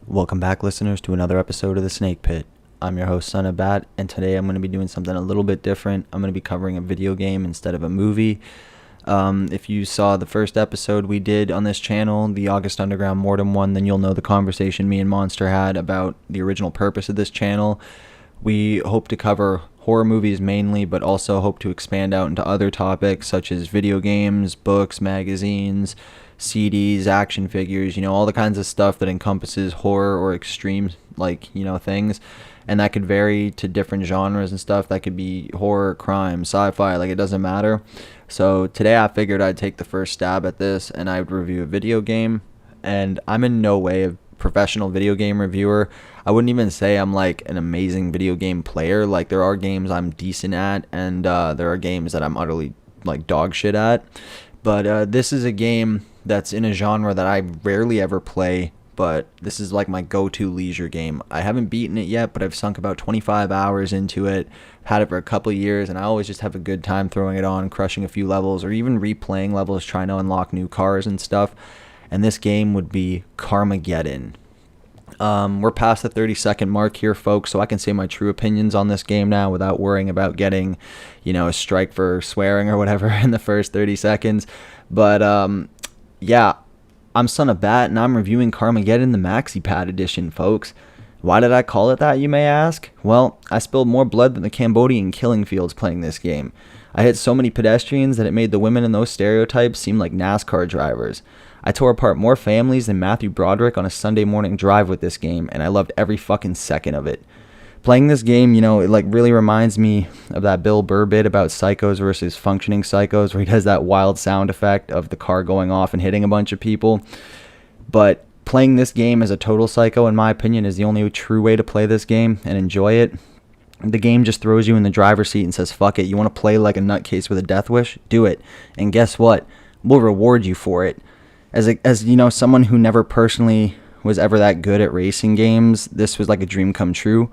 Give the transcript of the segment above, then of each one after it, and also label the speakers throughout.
Speaker 1: Welcome back, listeners, to another episode of The Snake Pit. I'm your host, Son of Bat, and today I'm going to be doing something a little bit different. I'm going to be covering a video game instead of a movie. If you saw the first episode we did on this channel, the August Underground Mortem one, then you'll know the conversation me and Monster had about the original purpose of this channel. We hope to cover horror movies mainly, but also hope to expand out into other topics such as video games, books, magazines, CDs, action figures, all the kinds of stuff that encompasses horror or extreme, things. And that could vary to different genres and stuff. That could be horror, crime, sci-fi, it doesn't matter. So today I figured I'd take the first stab at this and I would review a video game. And I'm in no way a professional video game reviewer. I wouldn't even say I'm an amazing video game player. There are games I'm decent at, and there are games that I'm utterly dog shit at. But this is a game that's in a genre that I rarely ever play, but this is my go-to leisure game. I haven't beaten it yet, but I've sunk about 25 hours into it, had it for a couple years, and I always just have a good time throwing it on, crushing a few levels, or even replaying levels, trying to unlock new cars and stuff. And this game would be Carmageddon. We're past the 30-second mark here, folks, so I can say my true opinions on this game now without worrying about getting, a strike for swearing or whatever in the first 30 seconds. But, yeah, I'm Son of Bat, and I'm reviewing Carmageddon, the Maxi Pad Edition, folks. Why did I call it that, you may ask? Well, I spilled more blood than the Cambodian killing fields playing this game. I hit so many pedestrians that it made the women in those stereotypes seem like NASCAR drivers. I tore apart more families than Matthew Broderick on a Sunday morning drive with this game, and I loved every fucking second of it. Playing this game, it really reminds me of that Bill Burr bit about psychos versus functioning psychos, where he does that wild sound effect of the car going off and hitting a bunch of people. But playing this game as a total psycho, in my opinion, is the only true way to play this game and enjoy it. The game just throws you in the driver's seat and says, fuck it, you want to play like a nutcase with a death wish? Do it. And guess what? We'll reward you for it. As someone who never personally was ever that good at racing games, this was like a dream come true.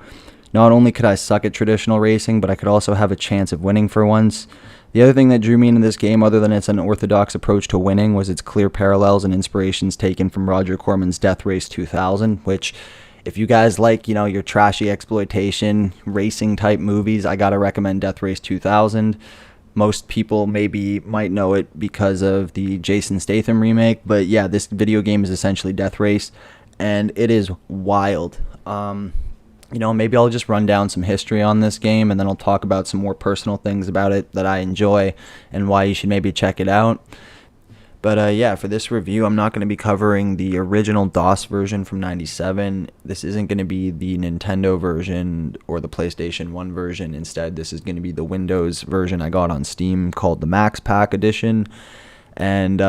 Speaker 1: Not only could I suck at traditional racing, but I could also have a chance of winning for once. The other thing that drew me into this game, other than its unorthodox approach to winning, was its clear parallels and inspirations taken from Roger Corman's Death Race 2000, which, if you guys like, your trashy exploitation racing type movies, I gotta recommend Death Race 2000. Most people might know it because of the Jason Statham remake, but yeah, this video game is essentially Death Race, and it is wild. Maybe I'll just run down some history on this game, and then I'll talk about some more personal things about it that I enjoy and why you should maybe check it out. But yeah, for this review, I'm not going to be covering the original DOS version from '97. This isn't going to be the Nintendo version or the PlayStation 1 version. Instead, this is going to be the Windows version I got on Steam called the Max Pack Edition. And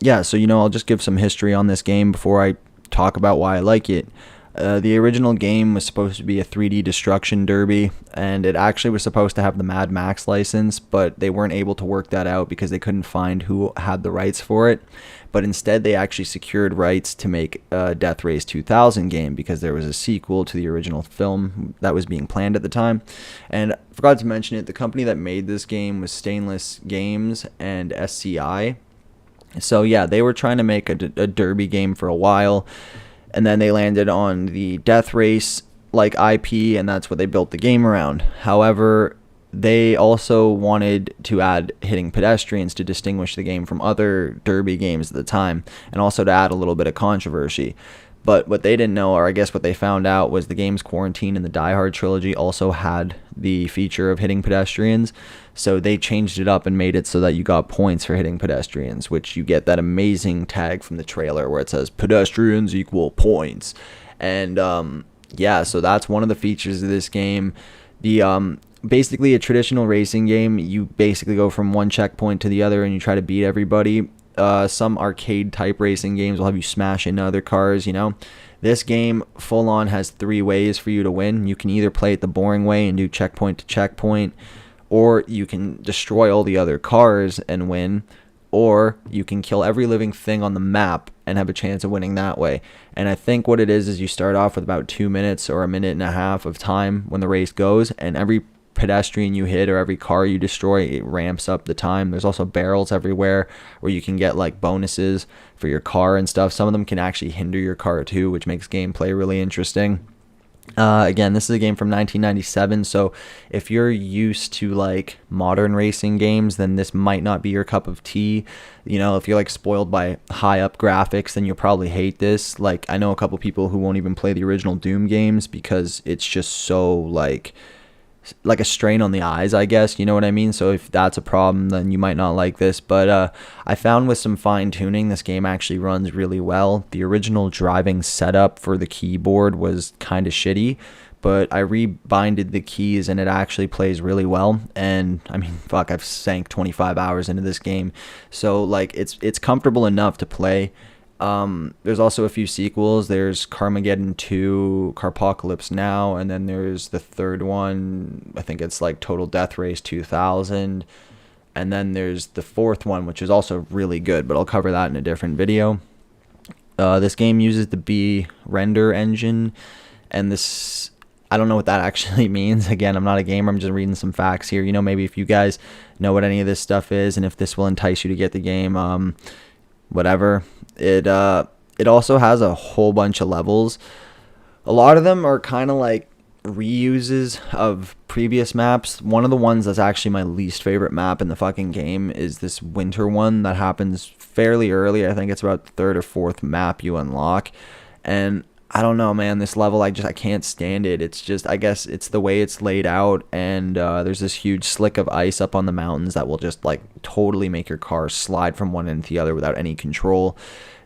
Speaker 1: yeah, so I'll just give some history on this game before I talk about why I like it. The original game was supposed to be a 3D destruction derby, and it actually was supposed to have the Mad Max license, but they weren't able to work that out because they couldn't find who had the rights for it. But instead, they actually secured rights to make a Death Race 2000 game because there was a sequel to the original film that was being planned at the time. And I forgot to mention it, the company that made this game was Stainless Games and SCI. So yeah, they were trying to make a derby game for a while. And then they landed on the Death Race IP, and that's what they built the game around. However, they also wanted to add hitting pedestrians to distinguish the game from other derby games at the time, and also to add a little bit of controversy. But what they didn't know, or I guess what they found out, was the game's Quarantine and the Die Hard trilogy also had the feature of hitting pedestrians. So they changed it up and made it so that you got points for hitting pedestrians, which you get that amazing tag from the trailer where it says pedestrians equal points. And yeah, so that's one of the features of this game. The basically a traditional racing game, you basically go from one checkpoint to the other and you try to beat everybody. Some arcade type racing games will have you smash into other cars, This game full on has 3 ways for you to win. You can either play it the boring way and do checkpoint to checkpoint, or you can destroy all the other cars and win, or you can kill every living thing on the map and have a chance of winning that way. And I think what it is you start off with about 2 minutes or a minute and a half of time when the race goes, and every pedestrian you hit or every car you destroy, it ramps up the time. There's also barrels everywhere where you can get like bonuses for your car and stuff. Some of them can actually hinder your car too, which makes gameplay really interesting. Again, this is a game from 1997, so if you're used to like modern racing games, then this might not be your cup of tea. You know, if you're like spoiled by high up graphics, then you'll probably hate this. Like, I know a couple people who won't even play the original Doom games because it's just so like a strain on the eyes, I guess, you know what I mean? So if that's a problem, then you might not like this. But I found with some fine tuning, this game actually runs really well. The original driving setup for the keyboard was kind of shitty, but I rebinded the keys and it actually plays really well. And I mean, fuck, I've sank 25 hours into this game, so like it's comfortable enough to play. There's also a few sequels. There's Carmageddon 2, Carpocalypse Now, and then there's the third one. I think it's like Total Death Race 2000. And then there's the fourth one, which is also really good, but I'll cover that in a different video. This game uses the B render engine, and this, I don't know what that actually means. Again, I'm not a gamer. I'm just reading some facts here. You know, maybe if you guys know what any of this stuff is and if this will entice you to get the game, whatever. It also has a whole bunch of levels. A lot of them are kind of like reuses of previous maps. One of the ones that's actually my least favorite map in the fucking game is this winter one that happens fairly early. I think it's about the third or fourth map you unlock. And I don't know, man, this level, I can't stand it. It's just, I guess it's the way it's laid out, and there's this huge slick of ice up on the mountains that will just like totally make your car slide from one end to the other without any control.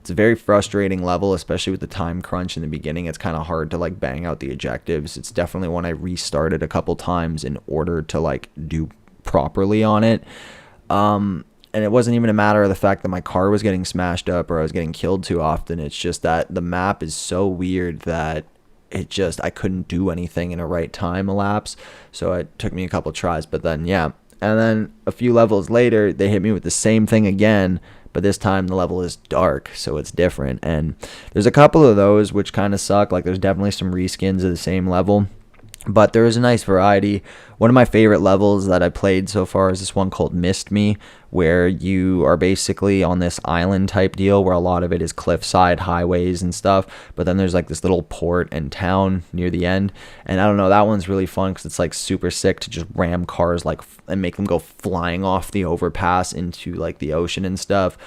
Speaker 1: It's a very frustrating level, especially with the time crunch in the beginning. It's kind of hard to like bang out the objectives. It's definitely one I restarted a couple times in order to like do properly on it. And it wasn't even a matter of the fact that my car was getting smashed up or I was getting killed too often. It's just that the map is so weird that I couldn't do anything in a right time elapse. So it took me a couple tries, but then, yeah. And then a few levels later, they hit me with the same thing again, but this time the level is dark, so it's different. And there's a couple of those which kind of suck. Like, there's definitely some reskins of the same level, but there is a nice variety. One of my favorite levels that I played so far is this one called Missed Me, where you are basically on this island type deal where a lot of it is cliffside highways and stuff, but then there's like this little port and town near the end. And I don't know, that one's really fun because it's like super sick to just ram cars like and make them go flying off the overpass into like the ocean and stuff.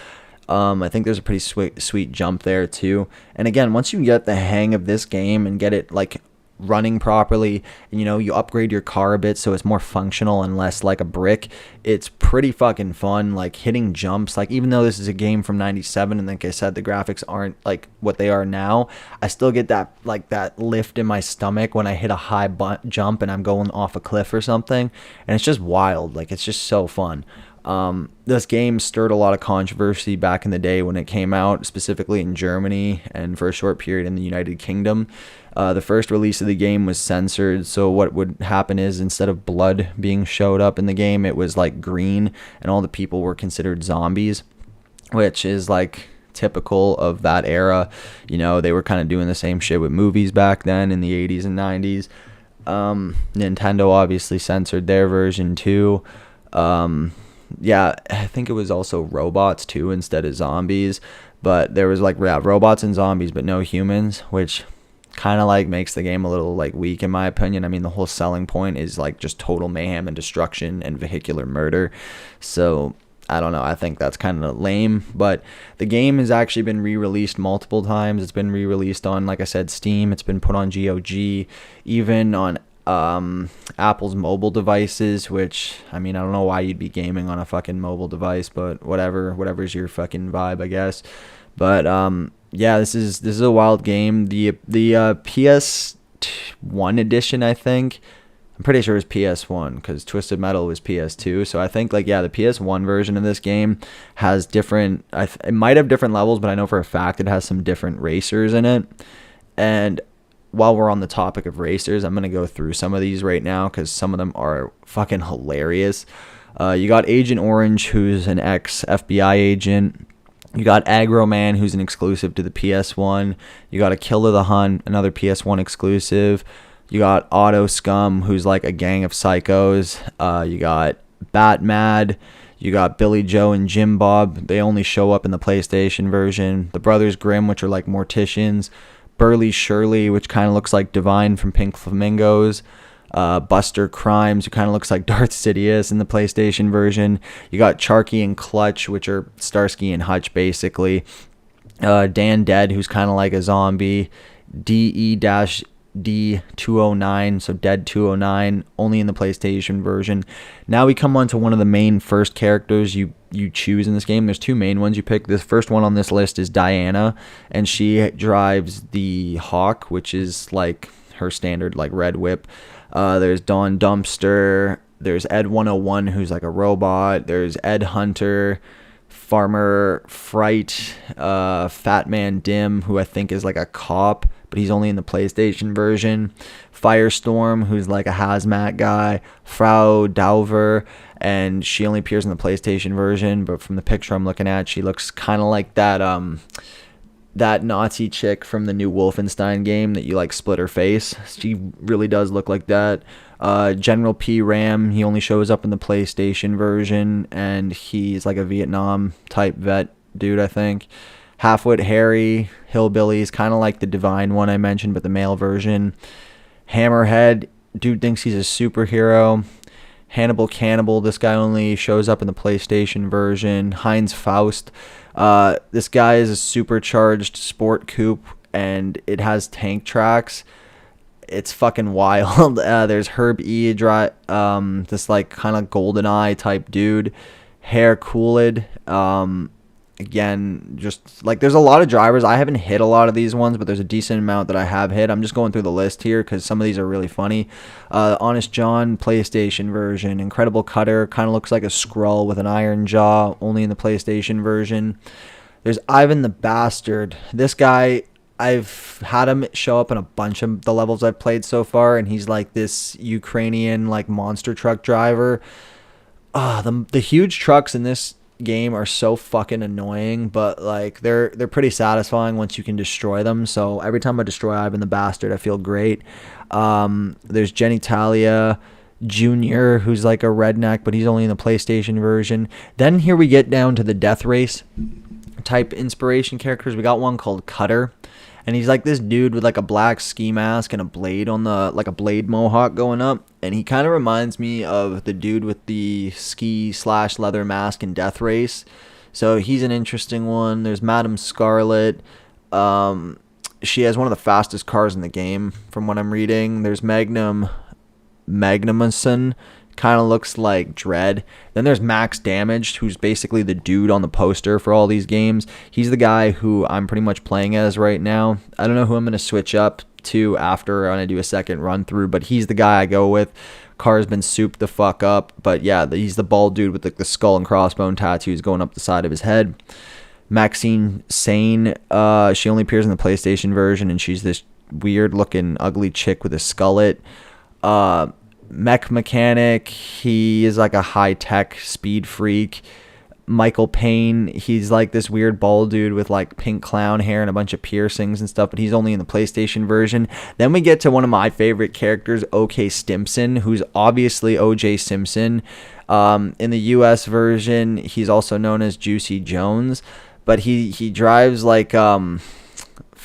Speaker 1: I think there's a pretty sweet jump there too. And again, once you get the hang of this game and get it like running properly, and you know, you upgrade your car a bit so it's more functional and less like a brick, it's pretty fucking fun. Like hitting jumps, like even though this is a game from 97 and like I said, the graphics aren't like what they are now, I still get that like that lift in my stomach when I hit a high jump and I'm going off a cliff or something, and it's just wild. Like, it's just so fun. This game stirred a lot of controversy back in the day when it came out, specifically in Germany and for a short period in the United Kingdom. The first release of the game was censored, so what would happen is instead of blood being showed up in the game, it was like green, and all the people were considered zombies, which is like typical of that era. You know, they were kind of doing the same shit with movies back then in the 80s and 90s. Nintendo obviously censored their version too. Yeah, I think it was also robots too instead of zombies, but there was like, yeah, robots and zombies but no humans, which kind of like makes the game a little like weak in my opinion. I mean, the whole selling point is like just total mayhem and destruction and vehicular murder, so I don't know, I think that's kind of lame. But the game has actually been re-released multiple times. It's been re-released on, like I said, Steam. It's been put on GOG, even on Apple's mobile devices, which, I mean, I don't know why you'd be gaming on a fucking mobile device, but whatever's your fucking vibe, I guess. But yeah, this is a wild game. The PS1 edition, I think, I'm pretty sure it was PS1 because Twisted Metal was PS2. So I think, like, yeah, the PS1 version of this game has different, it might have different levels, but I know for a fact it has some different racers in it. And while we're on the topic of racers, I'm going to go through some of these right now because some of them are fucking hilarious. You got Agent Orange, who's an ex-FBI agent. You got Aggro Man, who's an exclusive to the PS1. You got A Killer the Hunt, another PS1 exclusive. You got Auto Scum, who's like a gang of psychos. You got Batmad. You got Billy Joe and Jim Bob. They only show up in the PlayStation version. The Brothers Grimm, which are like morticians. Burly Shirley, which kind of looks like Divine from Pink Flamingos. Buster Crimes, who kind of looks like Darth Sidious in the PlayStation version. You got Charky and Clutch, which are Starsky and Hutch, basically. Dan Dead, who's kind of like a zombie. DE-D209, so Dead 209, only in the PlayStation version. Now we come on to one of the main first characters you choose in this game. There's two main ones you pick. The first one on this list is Diana, and she drives the Hawk, which is like her standard like red whip. There's Dawn Dumpster. There's Ed 101, who's like a robot. There's Ed Hunter, Farmer Fright, Fat Man Dim, who I think is like a cop, but he's only in the PlayStation version. Firestorm, who's like a hazmat guy. Frau Dauver, and she only appears in the PlayStation version, but from the picture I'm looking at, she looks kind of like that Nazi chick from the new Wolfenstein game that you like split her face. She really does look like that. General P. Ram, he only shows up in the PlayStation version, and he's like a Vietnam type vet dude, I think. Halfwit Harry, Hillbillies, kind of like the Divine one I mentioned, but the male version. Hammerhead, dude thinks he's a superhero. Hannibal Cannibal, this guy only shows up in the PlayStation version. Heinz Faust, this guy is a supercharged sport coupe, and it has tank tracks. It's fucking wild. There's Herb E. This like kind of golden eye type dude. Hair Coolid. Again, just like there's a lot of drivers. I haven't hit a lot of these ones, but there's a decent amount that I have hit. I'm just going through the list here because some of these are really funny. Honest John, PlayStation version. Incredible Cutter, kind of looks like a Skrull with an iron jaw, only in the PlayStation version. There's Ivan the Bastard. This guy, I've had him show up in a bunch of the levels I've played so far, and he's like this Ukrainian like monster truck driver. The huge trucks in this game are so fucking annoying, but like they're pretty satisfying once you can destroy them. So every time I destroy Ivan the Bastard, I feel great. There's Genitalia Jr., who's like a redneck, but he's only in the PlayStation version. Then here we get down to the Death Race type inspiration characters. We got one called Cutter, and he's like this dude with like a black ski mask and a blade on the like a blade mohawk going up, and he kind of reminds me of the dude with the ski/leather mask in Death Race. So he's an interesting one. There's Madame Scarlet. She has one of the fastest cars in the game from what I'm reading. There's Magnuson, kind of looks like Dredd. Then there's Max Damaged, who's basically the dude on the poster for all these games. He's the guy who I'm pretty much playing as right now. I don't know who I'm going to switch up to after when I do a second run through, but he's the guy I go with. Car's been souped the fuck up, but yeah, he's the bald dude with the skull and crossbone tattoos going up the side of his head. Maxine Sane, she only appears in the PlayStation version, and she's this weird looking ugly chick with a skullet. Mech Mechanic, he is like a high-tech speed freak. Michael Payne, he's like this weird bald dude with like pink clown hair and a bunch of piercings and stuff, but he's only in the PlayStation version. Then we get to one of my favorite characters, O.K. Stimson, who's obviously O.J. Simpson. In the US version, he's also known as Juicy Jones, but he drives like I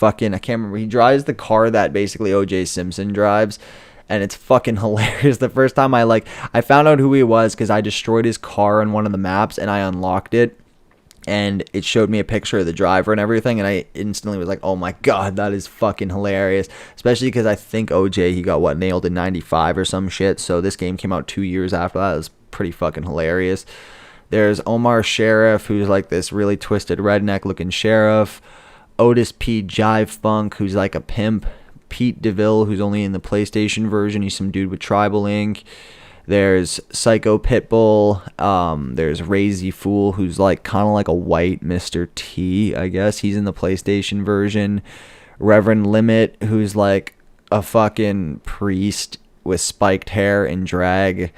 Speaker 1: can't remember. He drives the car that basically O.J. Simpson drives. And it's fucking hilarious. The first time I found out who he was because I destroyed his car on one of the maps and I unlocked it. And it showed me a picture of the driver and everything. And I instantly was like, oh my God, that is fucking hilarious. Especially because I think OJ, he got nailed in 95 or some shit. So this game came out 2 years after that. It was pretty fucking hilarious. There's Omar Sheriff, who's like this really twisted redneck looking sheriff. Otis P. Jive Funk, who's like a pimp. Pete DeVille, who's only in the PlayStation version. He's some dude with tribal ink. There's Psycho Pitbull. There's Razy Fool, who's like kind of like a white Mr. T, I guess. He's in the PlayStation version. Reverend Limit, who's like a fucking priest with spiked hair and drag.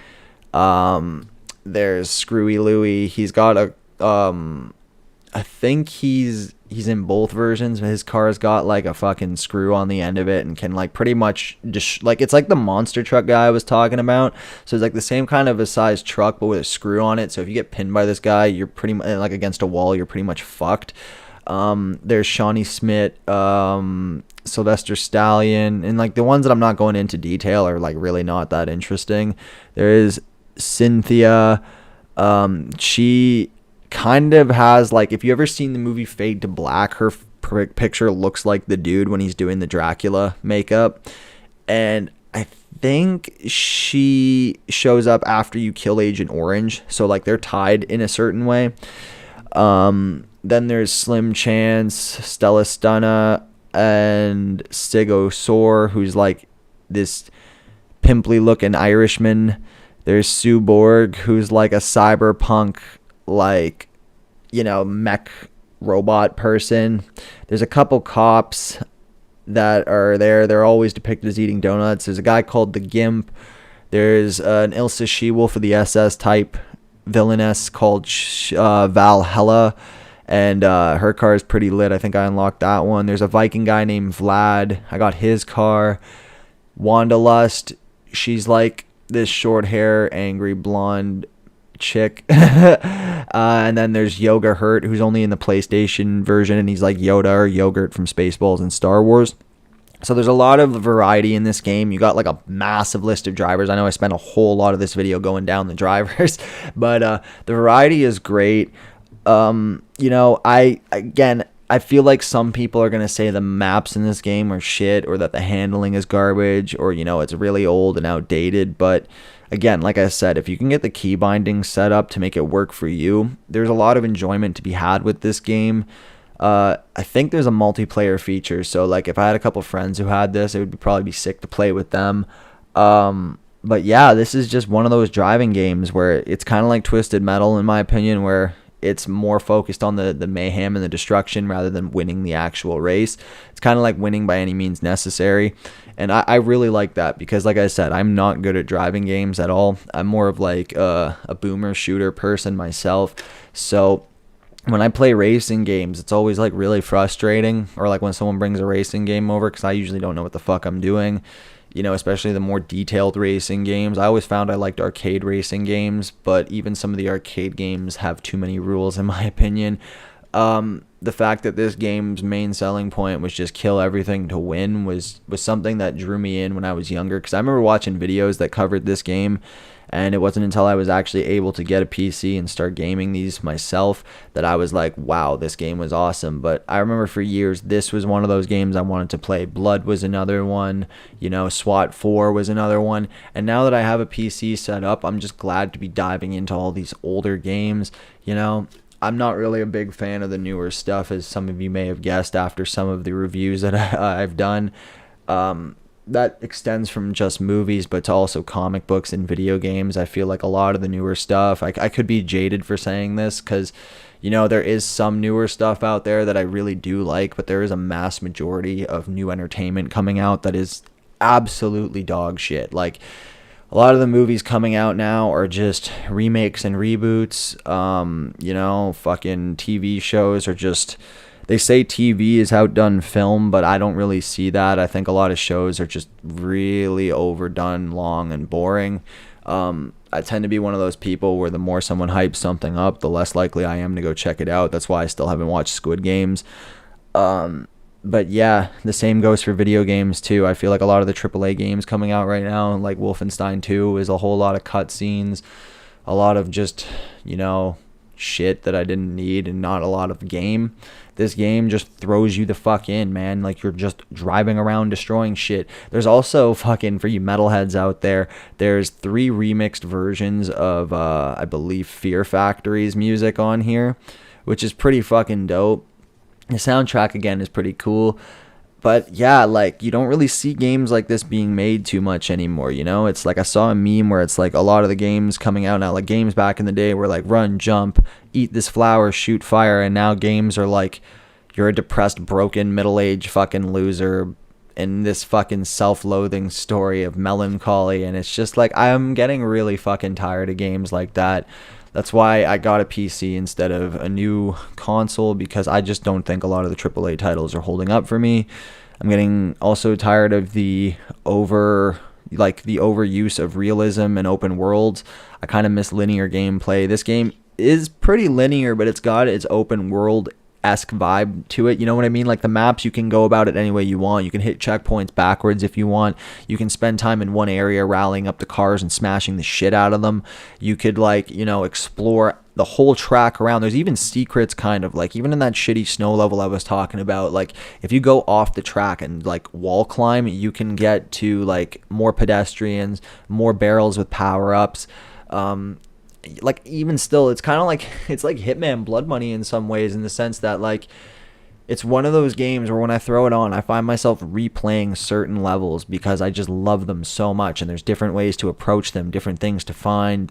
Speaker 1: There's Screwy Louie. He's got a I think he's in both versions. His car's got like a fucking screw on the end of it and can like pretty much just like, it's like the monster truck guy I was talking about. So it's like the same kind of a size truck but with a screw on it. So if you get pinned by this guy, you're pretty much like against a wall, you're pretty much fucked. There's Shawnee Smith, Sylvester Stallion, and like the ones that I'm not going into detail are like really not that interesting. There is Cynthia. She kind of has like, if you ever seen the movie Fade to Black, her picture looks like the dude when he's doing the Dracula makeup. And I think she shows up after you kill Agent Orange, so like they're tied in a certain way. Then there's Slim Chance, Stella Stunna, and Stigo Soar, who's like this pimply looking Irishman. There's Sue Borg, who's like a cyberpunk, like, you know, mech robot person. There's a couple cops that are there. They're always depicted as eating donuts. There's a guy called the Gimp. There's an Ilsa She-Wolf of the SS type villainess called Valhalla. And her car is pretty lit. I think I unlocked that one. There's a Viking guy named Vlad. I got his car. Wanderlust. She's like this short hair, angry blonde chick. And then there's Yoga Hurt, who's only in the PlayStation version, and he's like Yoda or Yogurt from Spaceballs and Star Wars. So there's a lot of variety in this game. You got like a massive list of drivers. I know I spent a whole lot of this video going down the drivers, but the variety is great. You know, I feel like some people are going to say the maps in this game are shit, or that the handling is garbage, or, you know, it's really old and outdated. But again, like I said, if you can get the key binding set up to make it work for you, there's a lot of enjoyment to be had with this game. I think there's a multiplayer feature. So like if I had a couple friends who had this, it would probably be sick to play with them. But yeah, this is just one of those driving games where it's kind of like Twisted Metal, in my opinion, where it's more focused on the mayhem and the destruction rather than winning the actual race. It's kind of like winning by any means necessary. And I really like that because, like I said, I'm not good at driving games at all. I'm more of like a boomer shooter person myself. So when I play racing games, it's always like really frustrating, or like when someone brings a racing game over, because I usually don't know what the fuck I'm doing. You know, especially the more detailed racing games. I always found I liked arcade racing games, but even some of the arcade games have too many rules, in my opinion. The fact that this game's main selling point was just kill everything to win was something that drew me in when I was younger, because I remember watching videos that covered this game, and it wasn't until I was actually able to get a PC and start gaming these myself that I was like, wow, this game was awesome. But I remember for years, this was one of those games I wanted to play. Blood was another one, you know, SWAT 4 was another one. And now that I have a PC set up, I'm just glad to be diving into all these older games. You know, I'm not really a big fan of the newer stuff, as some of you may have guessed after some of the reviews that I've done. That extends from just movies, but to also comic books and video games. I feel like a lot of the newer stuff, I could be jaded for saying this, because, you know, there is some newer stuff out there that I really do like, but there is a mass majority of new entertainment coming out that is absolutely dog shit. Like, a lot of the movies coming out now are just remakes and reboots. You know, fucking TV shows are just... They say TV is outdone film, but I don't really see that. I think a lot of shows are just really overdone, long, and boring. I tend to be one of those people where the more someone hypes something up, the less likely I am to go check it out. That's why I still haven't watched Squid Games. But yeah, the same goes for video games too. I feel like a lot of the AAA games coming out right now, like Wolfenstein 2, is a whole lot of cutscenes, a lot of just, you know, shit that I didn't need, and not a lot of game. This game just throws you the fuck in, man. Like, you're just driving around destroying shit. There's also fucking, for you metalheads out there, there's 3 remixed versions of I believe Fear Factory's music on here, which is pretty fucking dope. The soundtrack again is pretty cool. But yeah, like, you don't really see games like this being made too much anymore, you know? It's like, I saw a meme where it's like a lot of the games coming out now, like games back in the day were like run, jump, eat this flower, shoot fire, and now games are like, you're a depressed, broken, middle-aged fucking loser in this fucking self-loathing story of melancholy, and it's just like, I'm getting really fucking tired of games like that. That's why I got a PC instead of a new console, because I just don't think a lot of the AAA titles are holding up for me. I'm getting also tired of the overuse of realism and open worlds. I kind of miss linear gameplay. This game is pretty linear, but it's got its open world esque vibe to it. You know what I mean? Like the maps, you can go about it any way you want. You can hit checkpoints backwards if you want. You can spend time in one area rallying up the cars and smashing the shit out of them. You could explore the whole track around. There's even secrets, kind of like even in that shitty snow level I was talking about. Like if you go off the track and like wall climb, you can get to like more pedestrians, more barrels with power ups. Like even still, it's kind of like it's like Hitman Blood Money in some ways, in the sense that like it's one of those games where when I throw it on, I find myself replaying certain levels because I just love them so much, and there's different ways to approach them, different things to find,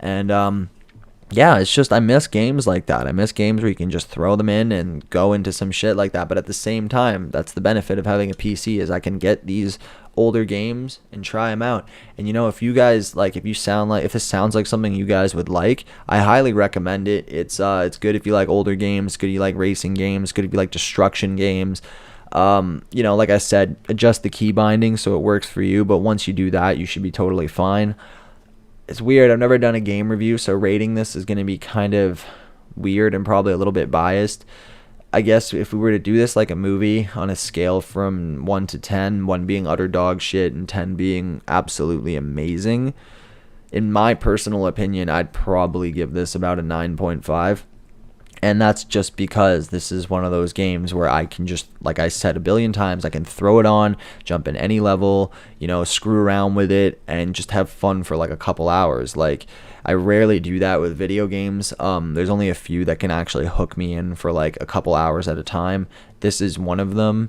Speaker 1: and yeah, it's just I miss games like that. I miss games where you can just throw them in and go into some shit like that. But at the same time, that's the benefit of having a PC, is I can get these older games and try them out. And if you guys if this sounds like something you guys would like, I highly recommend it. It's good if you like older games, good if you like racing games, good if you like destruction games. Like I said, adjust the key binding so it works for you, but once you do that, you should be totally fine. It's weird. I've never done a game review, so rating this is going to be kind of weird and probably a little bit biased. I guess if we were to do this like a movie on a scale from 1 to 10, 1 being utter dog shit and 10 being absolutely amazing, in my personal opinion, I'd probably give this about a 9.5. And that's just because this is one of those games where I can just, like I said a billion times, I can throw it on, jump in any level, screw around with it, and just have fun for like a couple hours. Like, I rarely do that with video games. There's only a few that can actually hook me in for like a couple hours at a time. This is one of them.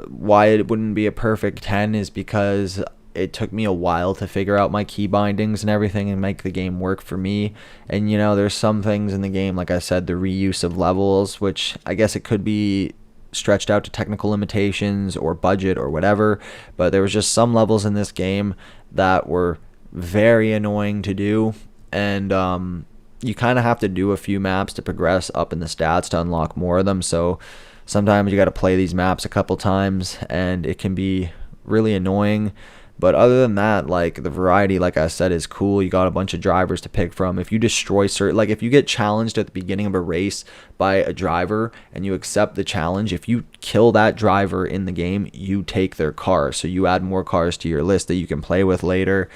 Speaker 1: Why it wouldn't be a perfect 10 is because it took me a while to figure out my key bindings and everything and make the game work for me. And there's some things in the game, like I said, the reuse of levels, which I guess it could be stretched out to technical limitations or budget or whatever, but there was just some levels in this game that were very annoying to do, and you kind of have to do a few maps to progress up in the stats to unlock more of them. So sometimes you got to play these maps a couple times and it can be really annoying. But other than that, like, the variety, like I said, is cool. You got a bunch of drivers to pick from. If you destroy if you get challenged at the beginning of a race by a driver and you accept the challenge, if you kill that driver in the game, you take their car. So you add more cars to your list that you can play with later.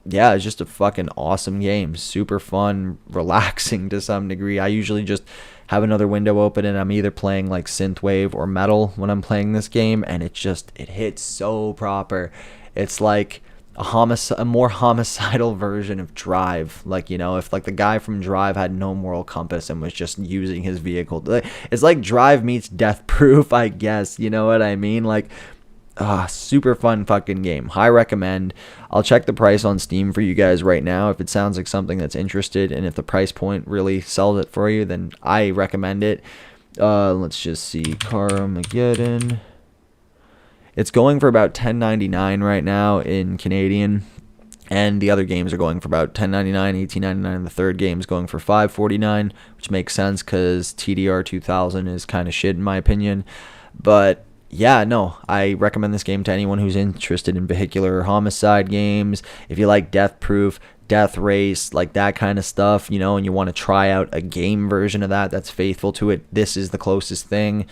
Speaker 1: Yeah, it's just a fucking awesome game. Super fun, relaxing to some degree. I usually just have another window open and I'm either playing like synthwave or metal when I'm playing this game, and it hits so proper. It's like a more homicidal version of Drive. Like, if like the guy from Drive had no moral compass and was just using his vehicle. It's like Drive meets Death Proof, I guess. You know what I mean? Like, super fun fucking game. High recommend. I'll check the price on Steam for you guys right now. If it sounds like something that's interested, and if the price point really sells it for you, then I recommend it. Let's just see. Carmageddon. It's going for about $10.99 right now in Canadian, and the other games are going for about $10.99, $18.99, and the third game is going for $5.49, which makes sense because TDR 2000 is kind of shit in my opinion. But yeah, no, I recommend this game to anyone who's interested in vehicular homicide games. If you like Death Proof, Death Race, like that kind of stuff, and you want to try out a game version of that that's faithful to it, this is the closest thing.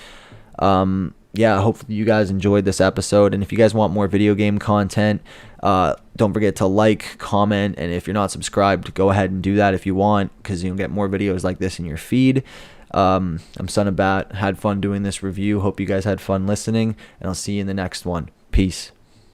Speaker 1: Yeah, hopefully you guys enjoyed this episode. And if you guys want more video game content, don't forget to like, comment, and if you're not subscribed, go ahead and do that if you want, because you'll get more videos like this in your feed. I'm Son of Bat. Had fun doing this review. Hope you guys had fun listening, and I'll see you in the next one. Peace.